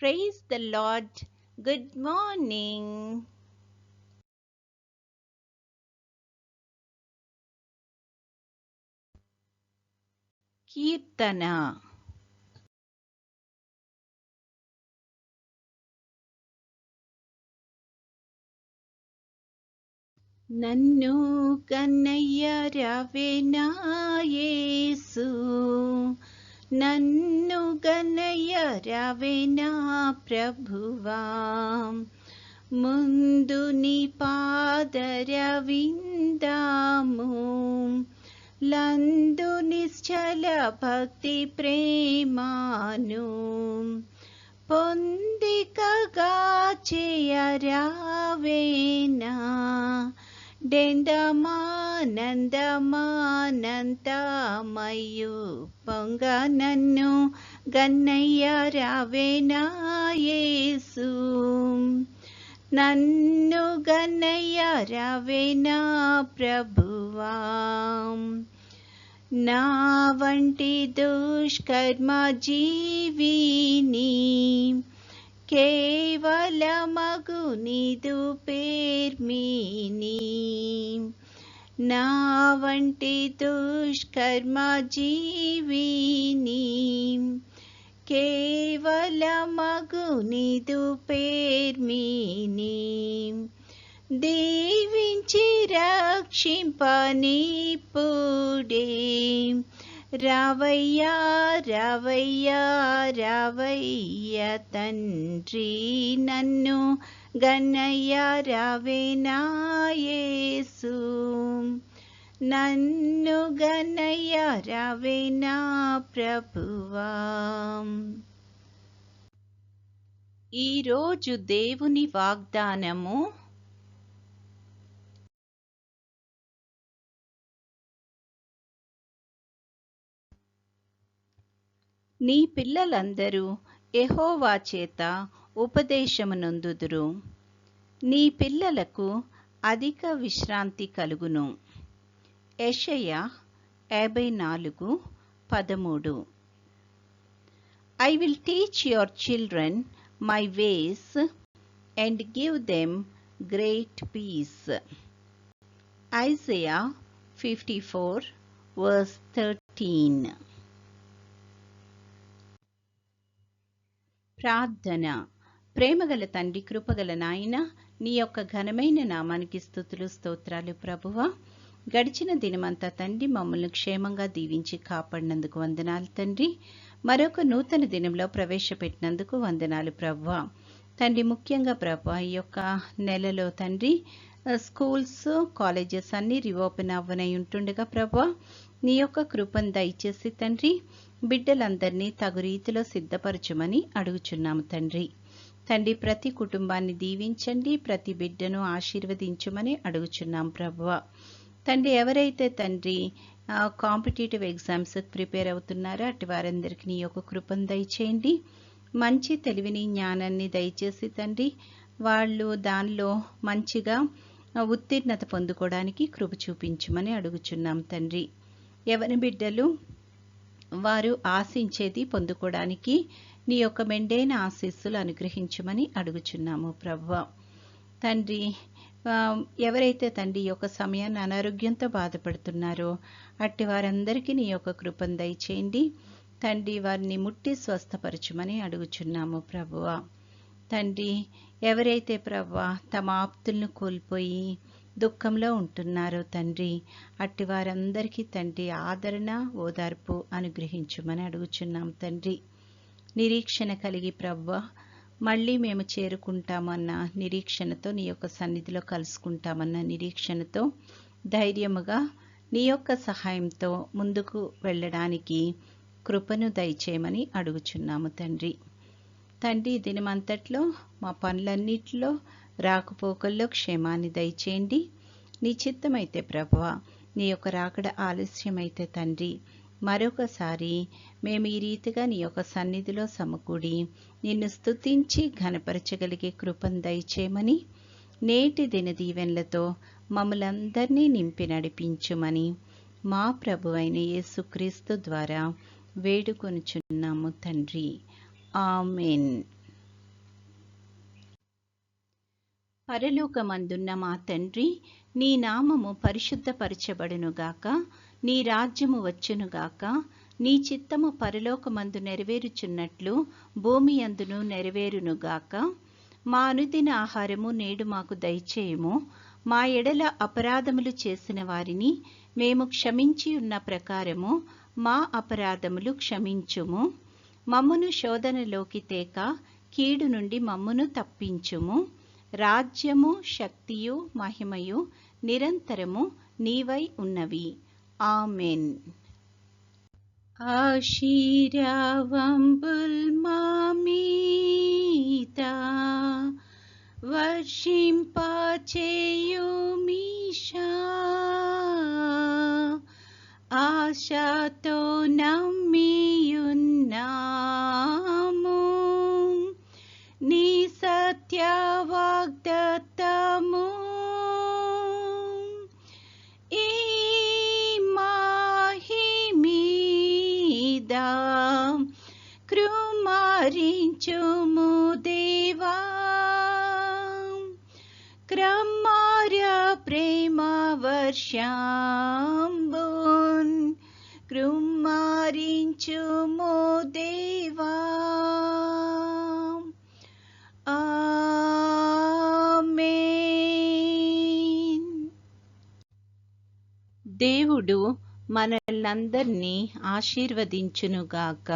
Praise the Lord. Good morning. Kirtana. నన్ను కన్నయ్య రావేనా యేసు, నన్ను కన్నయ్య రావేనా ప్రభువా, ముందు నీ పాదరవిందాము, లందు నిశ్చల భక్తి ప్రేమాను పొందికగా చేయరావేనా, డెందమానందమానంతమయు పొంగ నన్ను గన్నయ్య రావేనా యేసు, నన్ను గన్నయ్య రావేనా ప్రభువా, నా వంటి దుష్కర్మ జీవిని కేవలమగు నీదు పేర్మిని, నా వంటి దుష్కర్మ జీవిని కేవలమగు నీదు పేర్మిని, దీవించి రక్షింపనిప్పుడే రావయ్యా రావయ్యా రావయ్య తండ్రి, నన్ను గన్నయ్య రావేనా యేసు, నన్ను గన్నయ్య రావేనా ప్రభువా. ఈరోజు దేవుని వాగ్దానము, నీ పిల్లలందరూ యెహోవా చేత ఉపదేశమునొందుదురు, నీ పిల్లలకు అధిక విశ్రాంతి కలుగును. యెషయా 54:13. I will teach your children my ways and give them great peace. Isaiah 54:13. ప్రార్థన. ప్రేమగల తండ్రి, కృపగల నాయన, నీ యొక్క ఘనమైన నామానికి స్తుతులు స్తోత్రాలు ప్రభువా. గడిచిన దినమంతా తండ్రి మమ్మల్ని క్షేమంగా దీవించి కాపాడినందుకు వందనాలు తండ్రి. మరొక నూతన దినంలో ప్రవేశపెట్టినందుకు వందనాలు ప్రభువా. తండ్రి, ముఖ్యంగా ప్రభువా ఈ యొక్క నెలలో తండ్రి స్కూల్స్ కాలేజెస్ అన్నీ రీఓపెన్ అవ్వనై ఉంటుండగా ప్రభువా, నీ యొక్క కృపను దయచేసి తండ్రి బిడ్డలందరినీ తగు రీతిలో సిద్ధపరచమని అడుగుచున్నాము తండ్రి. తండ్రి, ప్రతి కుటుంబాన్ని దీవించండి, ప్రతి బిడ్డను ఆశీర్వదించమని అడుగుచున్నాం ప్రభువా. తండ్రి, ఎవరైతే తండ్రి కాంపిటేటివ్ ఎగ్జామ్స్ ప్రిపేర్ అవుతున్నారో అటు వారందరికీ నీ యొక్క కృపను దయచేయండి, మంచి తెలివిని జ్ఞానాన్ని దయచేసి తండ్రి వాళ్ళు దానిలో మంచిగా ఉత్తీర్ణత పొందుకోవడానికి కృప చూపించమని అడుగుచున్నాం తండ్రి. ఎవరి బిడ్డలు వారు ఆశించేది పొందుకోవడానికి నీ యొక్క మెండైన ఆశీస్సులు అనుగ్రహించమని అడుగుచున్నాము ప్రభువా. తండ్రి, ఎవరైతే తండ్రి ఈ యొక్క సమయాన్ని అనారోగ్యంతో బాధపడుతున్నారో అట్టి వారందరికీ నీ యొక్క కృపను దయచేయండి తండ్రి, వారిని ముట్టి స్వస్థపరచమని అడుగుచున్నాము ప్రభువా. తండ్రి, ఎవరైతే ప్రభువా తమ ఆప్తులను కోల్పోయి దుఃఖంలో ఉంటున్నారో తండ్రి, అట్టి వారందరికీ తండ్రి ఆదరణ ఓదార్పు అనుగ్రహించమని అడుగుచున్నాం తండ్రి. నిరీక్షణ కలిగి ప్రభువా మళ్ళీ మేము చేరుకుంటామన్న నిరీక్షణతో, నీ యొక్క సన్నిధిలో కలుసుకుంటామన్న నిరీక్షణతో ధైర్యముగా నీ యొక్క సహాయంతో ముందుకు వెళ్ళడానికి కృపను దయచేయమని అడుగుచున్నాము తండ్రి. తండ్రి, దినమంతట్లో మా పనులన్నిటిలో రాకపోకల్లో క్షేమాన్ని దయచేయండి. నీ చిత్తమైతే ప్రభువా నీ యొక్క రాకడ ఆలస్యమైతే తండ్రి మరొకసారి మేము ఈ రీతిగా నీ యొక్క సన్నిధిలో సమకూడి నిన్ను స్తుతించి ఘనపరచగలిగే కృపను దయచేయమని, నేటి దిన దీవెనలతో మమ్మలందరినీ నింపి నడిపించుమని మా ప్రభువైన యేసుక్రీస్తు ద్వారా వేడుకొనుచున్నాము తండ్రి. ఆమెన్. పరలోకమందున్న మా తండ్రి, నీ నామము పరిశుద్ధపరచబడునుగాక, నీ రాజ్యము వచ్చునుగాక, నీ చిత్తము పరలోకమందు నెరవేరుచున్నట్లు భూమి అందును నెరవేరునుగాక. మా అనుదిన ఆహారము నేడు మాకు దయచేయుము. మా ఎడల అపరాధములు చేసిన వారిని మేము క్షమించి ఉన్న ప్రకారము మా అపరాధములు క్షమించుము. మమ్మును శోధనలోకి తేక కీడు నుండి మమ్మును తప్పించుము. రాజ్యము, శక్తియు, మహిమయు నిరంతరము నీవై ఉన్నవి. ఆమెన్. ఆశీర్వాదంబుల్ మా మీద వర్షింపచేయుమీశా, ఆశతో నమ్మియున్నాము నీ సత్య వాగ్దత్తము. ఈ మహిమీద కృమారించుము దేవా, క్రమార్య ప్రేమ వర్షంబున్ కృమారించుము దేవా. ఆమేన్. దేవుడు మనల్నందరినీ ఆశీర్వదించునుగాక.